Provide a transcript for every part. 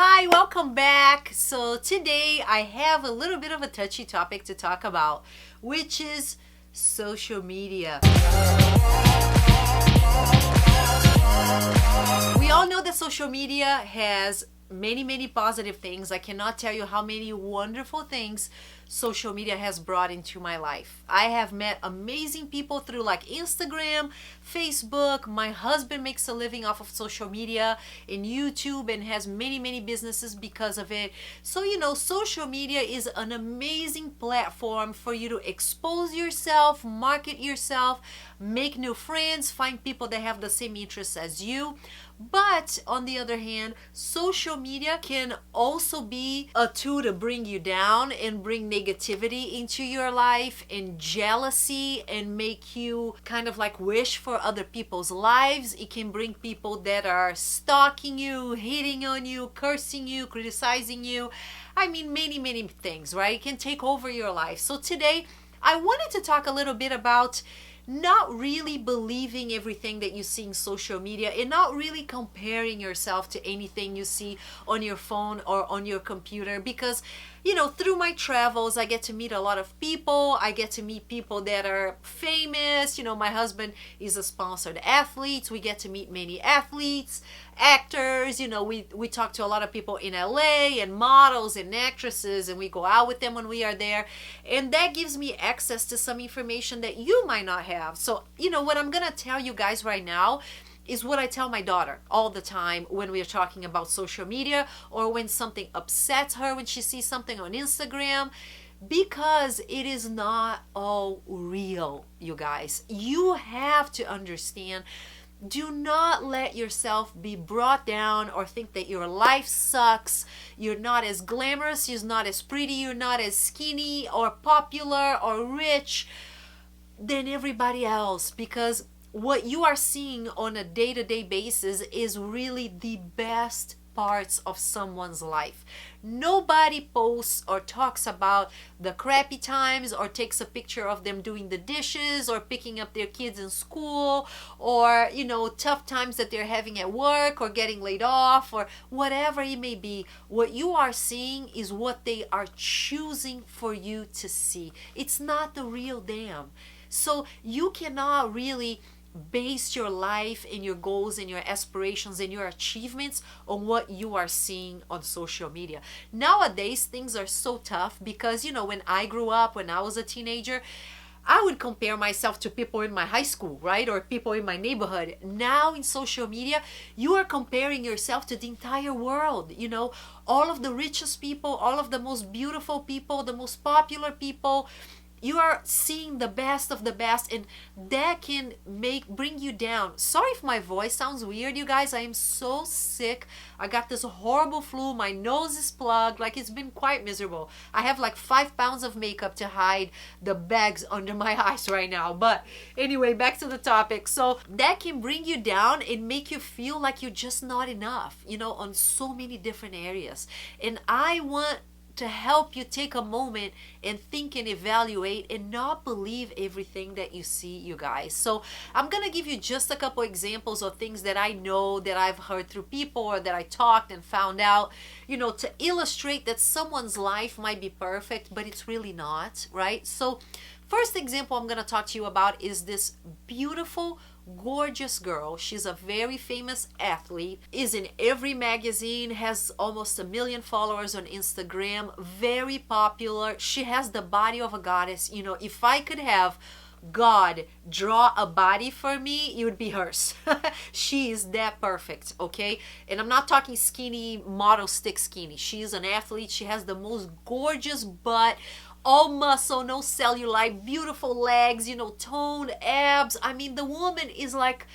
Hi, welcome back. So today I have a little bit of a touchy topic to talk about, which is social media. We all know that social media has many positive things. I cannot tell you how many wonderful things social media has brought into my life. I have met amazing people through like Instagram, Facebook. My husband makes a living off of social media and YouTube and has many businesses because of it. So social media is an amazing platform for you to expose yourself, market yourself, make new friends, find people that have the same interests as you. But on the other hand, social media can also be a tool to bring you down and bring negativity into your life and jealousy and make you kind of like wish for other people's lives. It can bring people that are stalking you, hitting on you, cursing you, criticizing you. I mean, many things, right? It can take over your life. So today, I wanted to talk a little bit about not really believing everything that you see in social media and not really comparing yourself to anything you see on your phone or on your computer, because through my travels I get to meet a lot of people. I get to meet people that are famous. My husband is a sponsored athlete. We get to meet many athletes, actors. We talk to a lot of people in LA and models and actresses, and we go out with them when we are there, and that gives me access to some information that you might not have. So what I'm gonna tell you guys right now is what I tell my daughter all the time when we are talking about social media, or when something upsets her when she sees something on Instagram, because it is not all real, you guys. You have to understand. Do not let yourself be brought down or think that your life sucks. You're not as glamorous, you're not as pretty, you're not as skinny or popular or rich than everybody else, because what you are seeing on a day-to-day basis is really the best parts of someone's life. Nobody posts or talks about the crappy times or takes a picture of them doing the dishes or picking up their kids in school, or tough times that they're having at work or getting laid off or whatever it may be. What you are seeing is what they are choosing for you to see. It's not the real them. So you cannot really base your life and your goals and your aspirations and your achievements on what you are seeing on social media. Nowadays things are so tough because when I grew up, when I was a teenager, I would compare myself to people in my high school, right? Or people in my neighborhood. Now in social media, you are comparing yourself to the entire world. All of the richest people, all of the most beautiful people, the most popular people. You are seeing the best of the best, and that can bring you down. Sorry if my voice sounds weird, you guys. I am so sick. I got this horrible flu. My nose is plugged. Like, it's been quite miserable. I have like 5 pounds of makeup to hide the bags under my eyes right now. But anyway, back to the topic. So that can bring you down and make you feel like you're just not enough, on so many different areas. And I want to help you take a moment and think and evaluate and not believe everything that you see, you guys. So I'm gonna give you just a couple examples of things that I know, that I've heard through people, or that I talked and found out, to illustrate that someone's life might be perfect, but it's really not, right? So first example I'm gonna talk to you about is this beautiful, gorgeous girl. She's a very famous athlete, is in every magazine, has almost 1 million followers on Instagram, very popular. She has the body of a goddess. If I could have God draw a body for me, it would be hers. She is that perfect, okay? And I'm not talking skinny, model stick skinny. She is an athlete. She has the most gorgeous butt, all muscle, no cellulite, beautiful legs, toned abs. I mean, the woman is like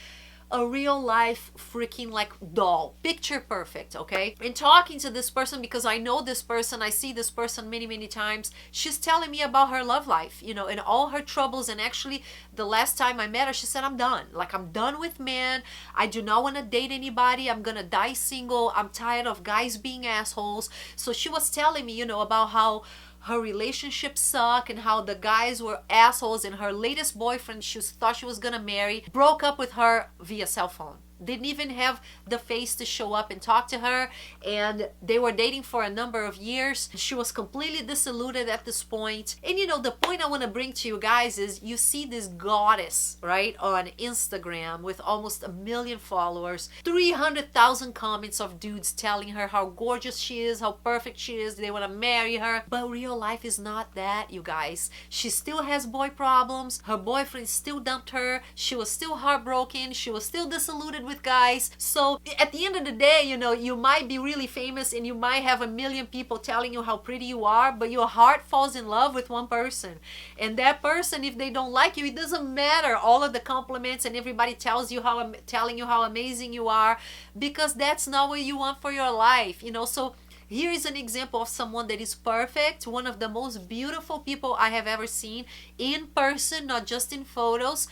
a real life freaking like doll, picture perfect, okay? And talking to this person, because I know this person, I see this person many times, she's telling me about her love life, and all her troubles. And actually the last time I met her, she said, I'm done. Like, I'm done with men. I do not want to date anybody. I'm gonna die single. I'm tired of guys being assholes. So she was telling me, about how her relationships suck and how the guys were assholes, and her latest boyfriend she thought she was gonna marry broke up with her via cell phone. didn't even have the face to show up and talk to her, and they were dating for a number of years. She was completely disillusioned at this point. And you know, the point I want to bring to you guys is, you see this goddess, right, on Instagram with almost 1 million followers, 300,000 comments of dudes telling her how gorgeous she is, how perfect she is, they want to marry her. But real life is not that, you guys. She still has boy problems. Her boyfriend still dumped her. She was still heartbroken. She was still disillusioned with guys. So at the end of the day, you know, you might be really famous and you might have 1 million people telling you how pretty you are, but your heart falls in love with one person. And that person, if they don't like you, it doesn't matter all of the compliments and everybody telling you how amazing you are, because that's not what you want for your life, you know. So here is an example of someone that is perfect, one of the most beautiful people I have ever seen in person, not just in photos,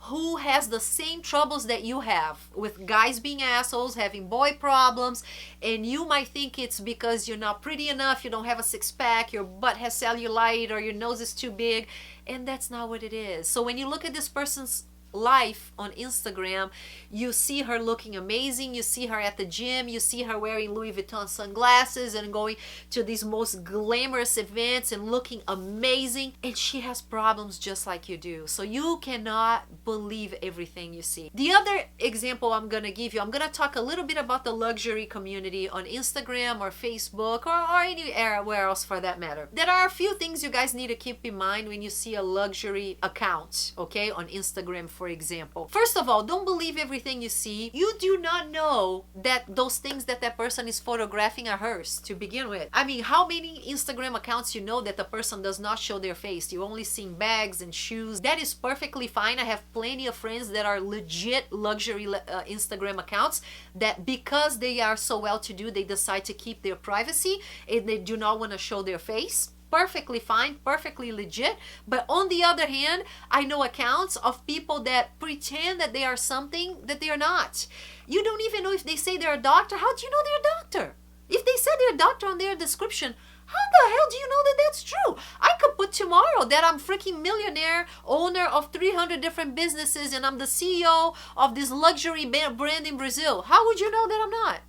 who has the same troubles that you have, with guys being assholes, having boy problems. And you might think it's because you're not pretty enough, you don't have a six-pack, your butt has cellulite, or your nose is too big, and that's not what it is. So when you look at this person's life on Instagram, you see her looking amazing, you see her at the gym, you see her wearing Louis Vuitton sunglasses and going to these most glamorous events and looking amazing, and she has problems just like you do. So you cannot believe everything you see. The other example I'm gonna give you, I'm gonna talk a little bit about the luxury community on Instagram or Facebook or anywhere else for that matter. There are a few things you guys need to keep in mind when you see a luxury account, okay, on Instagram, for example. First of all, don't believe everything you see. You do not know that those things that person is photographing are hers to begin with. I mean, how many Instagram accounts you know that the person does not show their face? You only see bags and shoes. That is perfectly fine. I have plenty of friends that are legit luxury Instagram accounts that, because they are so well-to-do, they decide to keep their privacy and they do not want to show their face. Perfectly fine, perfectly legit. But on the other hand, I know accounts of people that pretend that they are something that they are not. You don't even know if they say they're a doctor. How do you know they're a doctor? If they said they're a doctor on their description, how the hell do you know that that's true? I could put tomorrow that I'm freaking millionaire, owner of 300 different businesses, and I'm the CEO of this luxury brand in Brazil. How would you know that I'm not?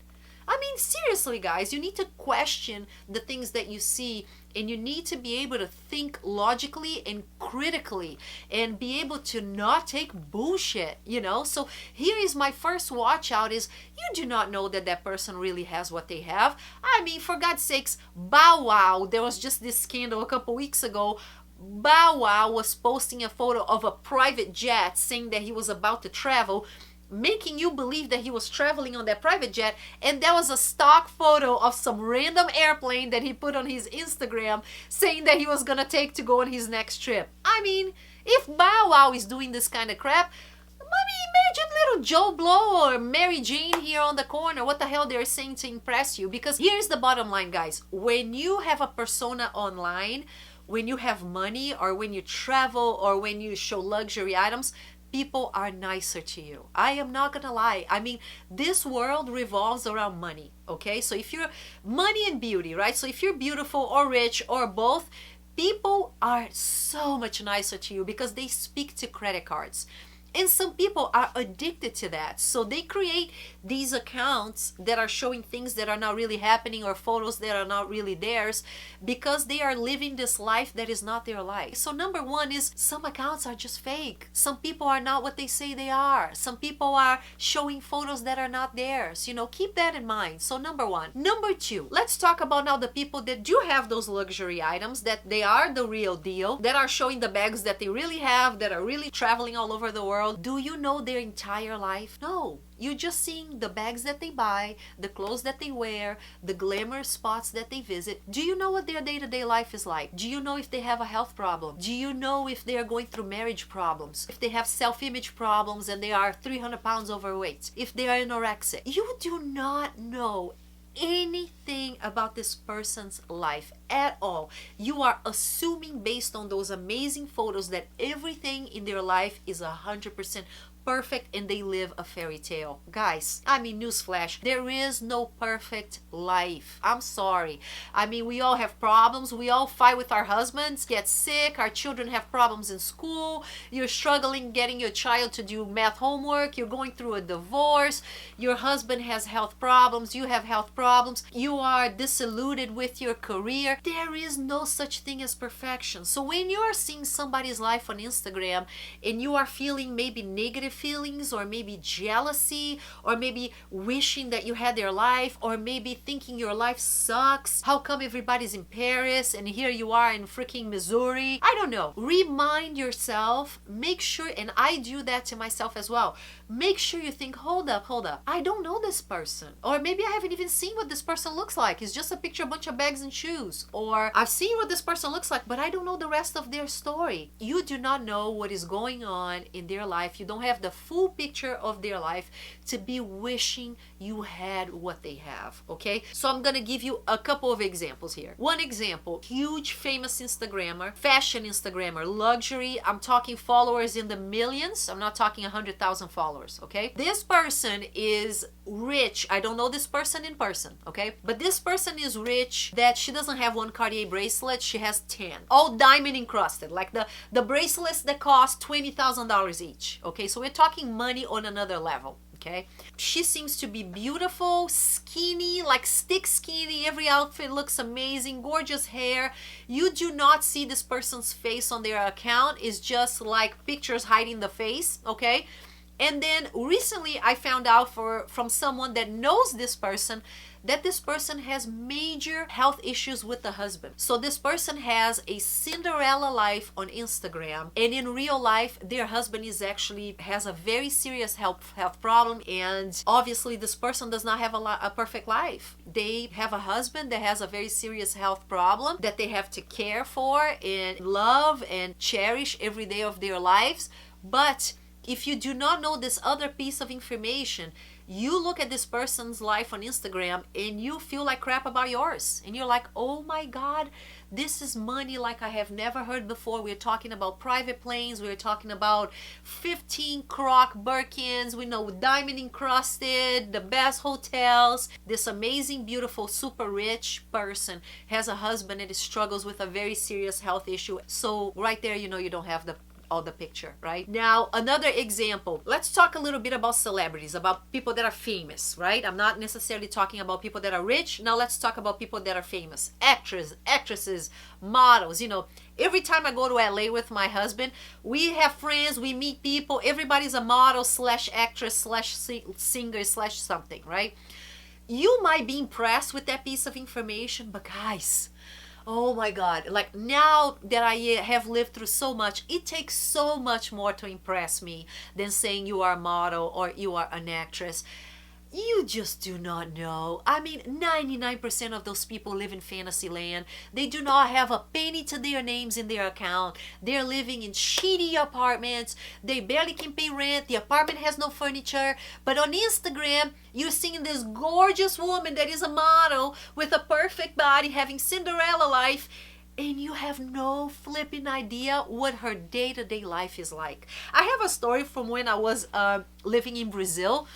I mean, seriously, guys, you need to question the things that you see, and you need to be able to think logically and critically and be able to not take bullshit, you know? So here is my first watch out is, you do not know that that person really has what they have. I mean, for God's sakes, Bow Wow, there was just this scandal a couple weeks ago. Bow Wow was posting a photo of a private jet saying that he was about to travel, making you believe that he was traveling on that private jet, and there was a stock photo of some random airplane that he put on his Instagram saying that he was gonna take to go on his next trip. I mean, if Bow Wow is doing this kind of crap, I mean, imagine little Joe Blow or Mary Jane here on the corner, what the hell they're saying to impress you. Because here's the bottom line, guys. When you have a persona online, when you have money, or when you travel, or when you show luxury items, people are nicer to you. I am not gonna lie. I mean, this world revolves around money, okay? So if you're money and beauty, right? So if you're beautiful or rich or both, people are so much nicer to you because they speak to credit cards. And some people are addicted to that. So they create these accounts that are showing things that are not really happening, or photos that are not really theirs, because they are living this life that is not their life. So number one is, some accounts are just fake. Some people are not what they say they are. Some people are showing photos that are not theirs. You know, keep that in mind. So number one. Number two, let's talk about now the people that do have those luxury items, that they are the real deal, that are showing the bags that they really have, that are really traveling all over the world. Do you know their entire life? No. You're just seeing the bags that they buy, the clothes that they wear, the glamour spots that they visit. Do you know what their day-to-day life is like? Do you know if they have a health problem? Do you know if they are going through marriage problems? If they have self-image problems and they are 300 pounds overweight? If they are anorexic? You do not know anything about this person's life at all. You are assuming based on those amazing photos that everything in their life is 100% perfect and they live a fairy tale. Guys, I mean, newsflash, there is no perfect life. I'm sorry. I mean, we all have problems. We all fight with our husbands, get sick, our children have problems in school, you're struggling getting your child to do math homework, you're going through a divorce, your husband has health problems, you have health problems, you are disillusioned with your career. There is no such thing as perfection. So when you are seeing somebody's life on Instagram and you are feeling maybe negative feelings, or maybe jealousy, or maybe wishing that you had their life, or maybe thinking your life sucks, how come everybody's in Paris and here you are in freaking Missouri? I don't know. Remind yourself, make sure, and I do that to myself as well, make sure you think, hold up, I don't know this person, or maybe I haven't even seen what this person looks like. It's just a picture, a bunch of bags and shoes. Or I've seen what this person looks like, but I don't know the rest of their story. You do not know what is going on in their life. You don't have the full picture of their life to be wishing you had what they have, okay? So I'm gonna give you a couple of examples here. One example, huge famous Instagrammer, fashion Instagrammer, luxury. I'm talking followers in the millions. I'm not talking 100,000 followers, okay? This person is rich. I don't know this person in person, okay? But this person is rich that she doesn't have one Cartier bracelet, she has 10. All diamond encrusted, like the bracelets that cost $20,000 each, okay? So we're talking money on another level. Okay, she seems to be beautiful, skinny, like stick skinny. Every outfit looks amazing, gorgeous hair. You do not see this person's face on their account. It's just like pictures hiding the face, okay? And then recently I found out from someone that knows this person that this person has major health issues with the husband. So this person has a Cinderella life on Instagram, and in real life their husband has a very serious health problem, and obviously this person does not have a perfect life. They have a husband that has a very serious health problem that they have to care for and love and cherish every day of their lives. But if you do not know this other piece of information, you look at this person's life on Instagram and you feel like crap about yours. And you're like, oh my God, this is money like I have never heard before. We're talking about private planes. We're talking about 15 Croc Birkins, we know, diamond encrusted, the best hotels. This amazing, beautiful, super rich person has a husband that struggles with a very serious health issue. So right there, you know, you don't have all the picture, right? Now, another example. Let's talk a little bit about celebrities, about people that are famous, right? I'm not necessarily talking about people that are rich. Now let's talk about people that are famous. Actresses, models. You know, every time I go to LA with my husband, we have friends, we meet people. Everybody's a model slash actress slash singer slash something, right? You might be impressed with that piece of information, but guys, oh my God, like now that I have lived through so much, it takes so much more to impress me than saying you are a model or you are an actress. You just do not know. I mean, 99% of those people live in Fantasyland. They do not have a penny to their names in their account. They're living in shitty apartments. They barely can pay rent. The apartment has no furniture. But on Instagram, you're seeing this gorgeous woman that is a model with a perfect body, having Cinderella life, and you have no flipping idea what her day-to-day life is like. I have a story from when I was living in Brazil.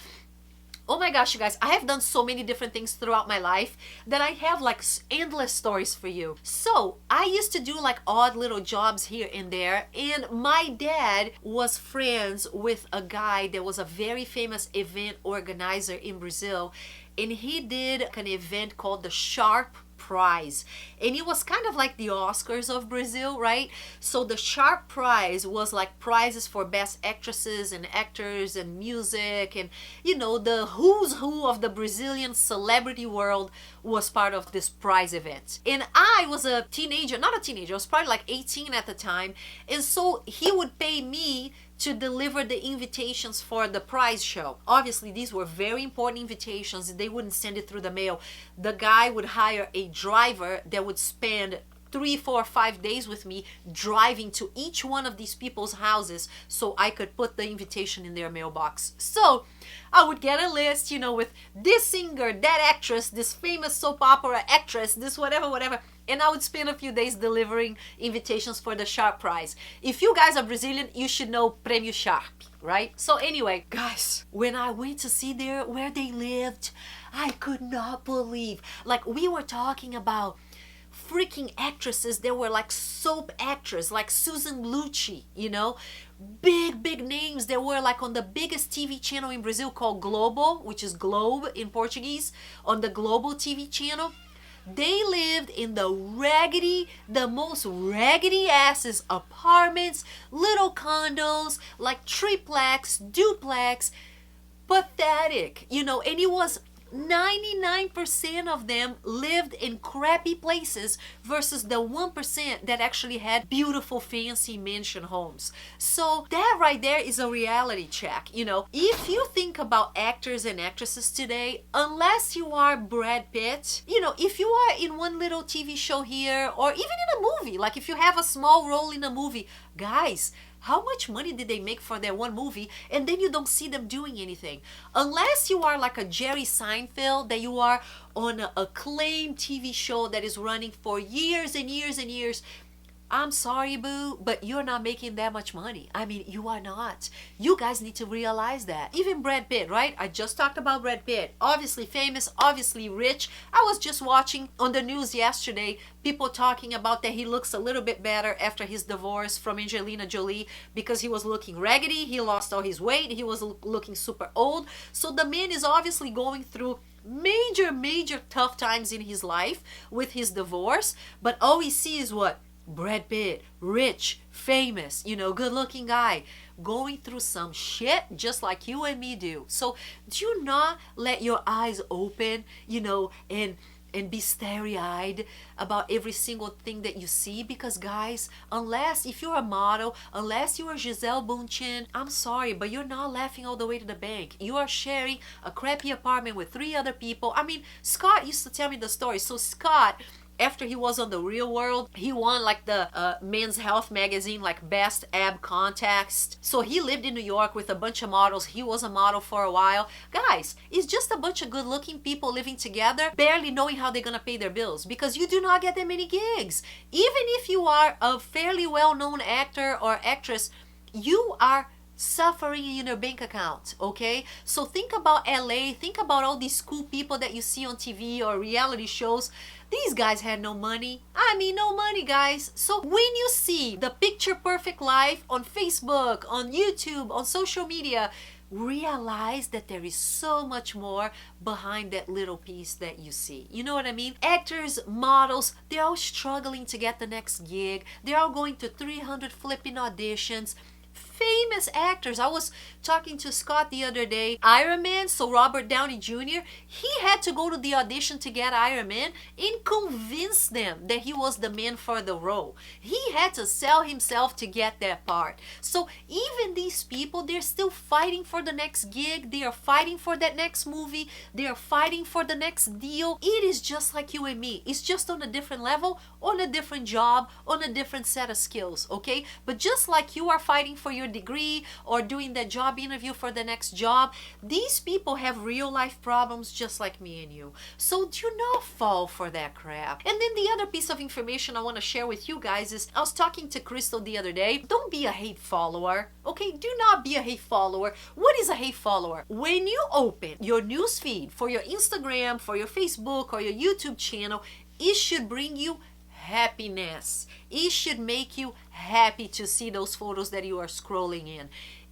Oh my gosh, you guys, I have done so many different things throughout my life that I have like endless stories for you. So I used to do like odd little jobs here and there, and my dad was friends with a guy that was a very famous event organizer in Brazil, and he did an event called the Sharp Prize, and it was kind of like the Oscars of Brazil, right? So the Sharp Prize was like prizes for best actresses and actors and music, and you know, the who's who of the Brazilian celebrity world was part of this prize event. And I was a teenager, not a teenager, I was probably like 18 at the time, and so he would pay me to deliver the invitations for the prize show. Obviously, these were very important invitations. They wouldn't send it through the mail. The guy would hire a driver that would spend 3, 4, 5 days with me driving to each one of these people's houses so I could put the invitation in their mailbox. So I would get a list, you know, with this singer, that actress, this famous soap opera actress, this whatever, and I would spend a few days delivering invitations for the Sharp Prize. If you guys are Brazilian, you should know Prêmio Sharp. right? So anyway, guys, when I went to see where they lived, I could not believe. Like, we were talking about freaking actresses. They were like soap actors, like Susan Lucci, big names. They were like on the biggest TV channel in Brazil called Globo, which is Globe in Portuguese, on the Global TV channel. They lived in the most raggedy asses apartments, little condos, like triplex, duplex, pathetic, and it was 99% of them lived in crappy places versus the 1% that actually had beautiful fancy mansion homes. So that right there is a reality check. If you think about actors and actresses today, unless you are Brad Pitt, if you are in one little TV show here, or even in a movie, like if you have a small role in a movie, guys, how much money did they make for their one movie, and then you don't see them doing anything? Unless you are like a Jerry Seinfeld, that you are on an acclaimed TV show that is running for years and years and years. I'm sorry, boo, but you're not making that much money. I mean, you are not. You guys need to realize that. Even Brad Pitt, right? I just talked about Brad Pitt. Obviously famous, obviously rich. I was just watching on the news yesterday, people talking about that he looks a little bit better after his divorce from Angelina Jolie because he was looking raggedy, he lost all his weight, he was looking super old. So the man is obviously going through major tough times in his life with his divorce, but all we see is what? Brad Pitt, rich, famous, good looking guy, going through some shit just like you and me do. So do not let your eyes open, and be starry-eyed about every single thing that you see, because guys, if you're a model, unless you are Gisele Bündchen, I'm sorry, but you're not laughing all the way to the bank. You are sharing a crappy apartment with 3 other people. I mean, Scott used to tell me the story. So Scott, after he was on The Real World, he won like the Men's Health magazine, like best ab contest. So he lived in New York with a bunch of models. He was a model for a while. Guys, it's just a bunch of good looking people living together, barely knowing how they're gonna pay their bills, because you do not get that many gigs. Even if you are a fairly well-known actor or actress, you are suffering in your bank account, okay? So think about LA, think about all these cool people that you see on TV or reality shows. These guys had no money. I mean, no money, guys. So when you see the picture perfect life on Facebook, on YouTube, on social media, realize that there is so much more behind that little piece that you see. You know what I mean? Actors, models, they're all struggling to get the next gig. They're all going to 300 flipping auditions. Famous actors. I was talking to Scott the other day. Iron Man, so Robert Downey Jr., he had to go to the audition to get Iron Man and convince them that he was the man for the role. He had to sell himself to get that part. So even these people, they're still fighting for the next gig. They are fighting for that next movie. They are fighting for the next deal. It is just like you and me. It's just on a different level, on a different job, on a different set of skills, okay? But just like you are fighting for your degree or doing that job interview for the next job, these people have real life problems just like me and you. So do not fall for that crap. And then the other piece of information I want to share with you guys is, I was talking to Crystal the other day. Don't be a hate follower, okay? Do not be a hate follower. What is a hate follower? When you open your news feed for your Instagram, for your Facebook, or your YouTube channel, it should bring you happiness. It should make you happy to see those photos that you are scrolling in.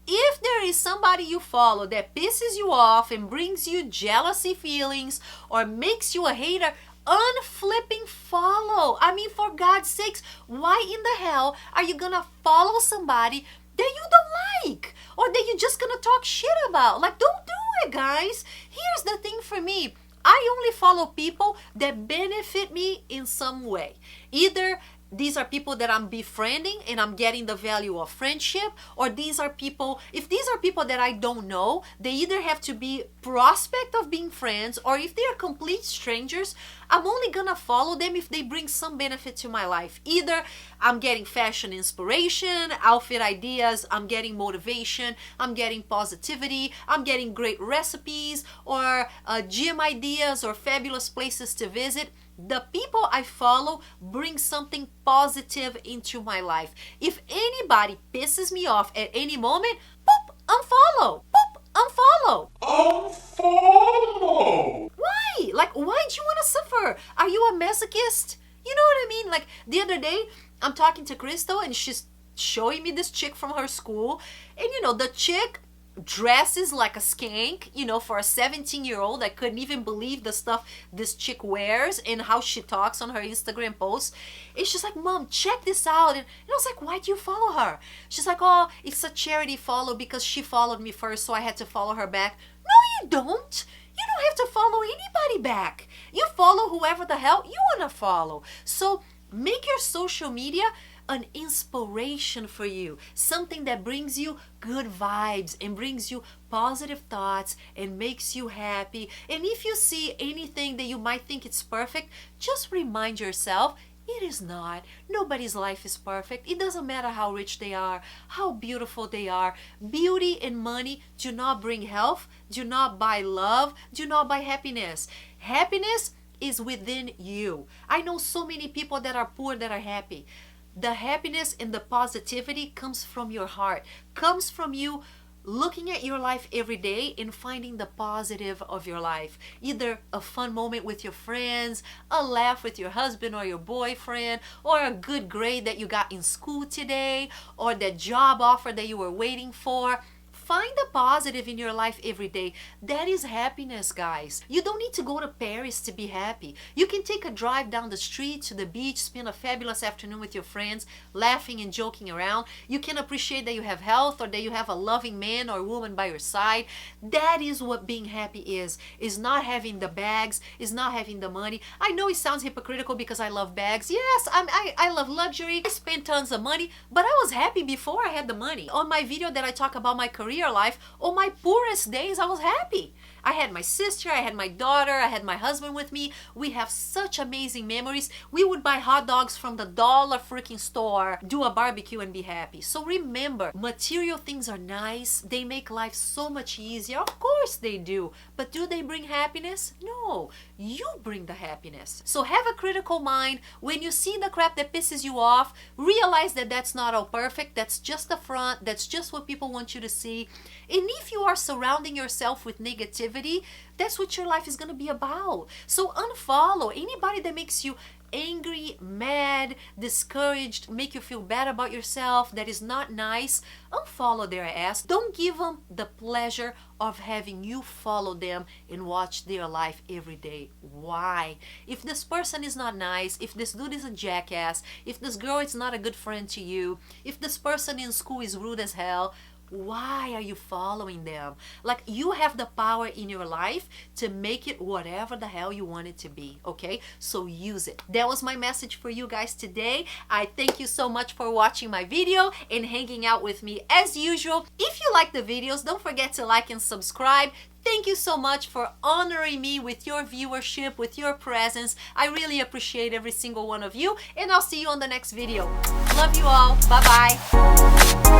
If there is somebody you follow that pisses you off and brings you jealousy feelings or makes you a hater, unflipping follow. I mean, for God's sakes, why in the hell are you gonna follow somebody that you don't like or that you're just gonna talk shit about? Like, don't do it, guys. Here's the thing for me. I only follow people that benefit me in some way. Either these are people that I'm befriending and I'm getting the value of friendship, or these are people, if these are people that I don't know, they either have to be prospect of being friends, or if they are complete strangers, I'm only gonna follow them if they bring some benefit to my life. Either I'm getting fashion inspiration, outfit ideas, I'm getting motivation, I'm getting positivity, I'm getting great recipes, or gym ideas, or fabulous places to visit. The people I follow bring something positive into my life. If anybody pisses me off at any moment, boop, unfollow. Boop, unfollow. Unfollow. Why? Like, why do you want to suffer? Are you a masochist? You know what I mean? Like, the other day, I'm talking to Crystal and she's showing me this chick from her school. And, you know, the chick dresses like a skank, you know, for a 17-year-old. I couldn't even believe the stuff this chick wears and how she talks on her Instagram posts. And she's like, Mom, check this out. And I was like, why do you follow her? She's like, oh, it's a charity follow because she followed me first, so I had to follow her back. No, you don't. You don't have to follow anybody back. You follow whoever the hell you want to follow. So make your social media an inspiration for you, something that brings you good vibes and brings you positive thoughts and makes you happy. And if you see anything that you might think it's perfect, just remind yourself it is not. Nobody's life is perfect. It doesn't matter how rich they are, how beautiful they are. Beauty and money do not bring health, do not buy love, do not buy happiness. Happiness is within you. I know so many people that are poor that are happy. The happiness and the positivity comes from your heart, comes from you looking at your life every day and finding the positive of your life. Either a fun moment with your friends, a laugh with your husband or your boyfriend, or a good grade that you got in school today, or that job offer that you were waiting for. Find the positive in your life every day. That is happiness, guys. You don't need to go to Paris to be happy. You can take a drive down the street to the beach, spend a fabulous afternoon with your friends, laughing and joking around. You can appreciate that you have health or that you have a loving man or woman by your side. That is what being happy is not having the bags, is not having the money. I know it sounds hypocritical because I love bags. Yes, I love luxury. I spend tons of money, but I was happy before I had the money. On my video that I talk about my career life, on my poorest days, I was happy. I had my sister, I had my daughter, I had my husband with me. We have such amazing memories. We would buy hot dogs from the dollar freaking store, do a barbecue and be happy. So remember, material things are nice. They make life so much easier. Of course they do. But do they bring happiness? No. You bring the happiness. So have a critical mind. When you see the crap that pisses you off, realize that that's not all perfect. That's just the front. That's just what people want you to see. And if you are surrounding yourself with negativity, that's what your life is going to be about. So unfollow anybody that makes you angry, mad, discouraged, make you feel bad about yourself, that is not nice. Unfollow their ass. Don't give them the pleasure of having you follow them and watch their life every day. Why? If this person is not nice, if this dude is a jackass, if this girl is not a good friend to you, if this person in school is rude as hell, why are you following them? Like, you have the power in your life to make it whatever the hell you want it to be, okay? So use it. That was my message for you guys today. I thank you so much for watching my video and hanging out with me as usual. If you like the videos, don't forget to like and subscribe. Thank you so much for honoring me with your viewership, with your presence. I really appreciate every single one of you, and I'll see you on the next video. Love you all. Bye-bye.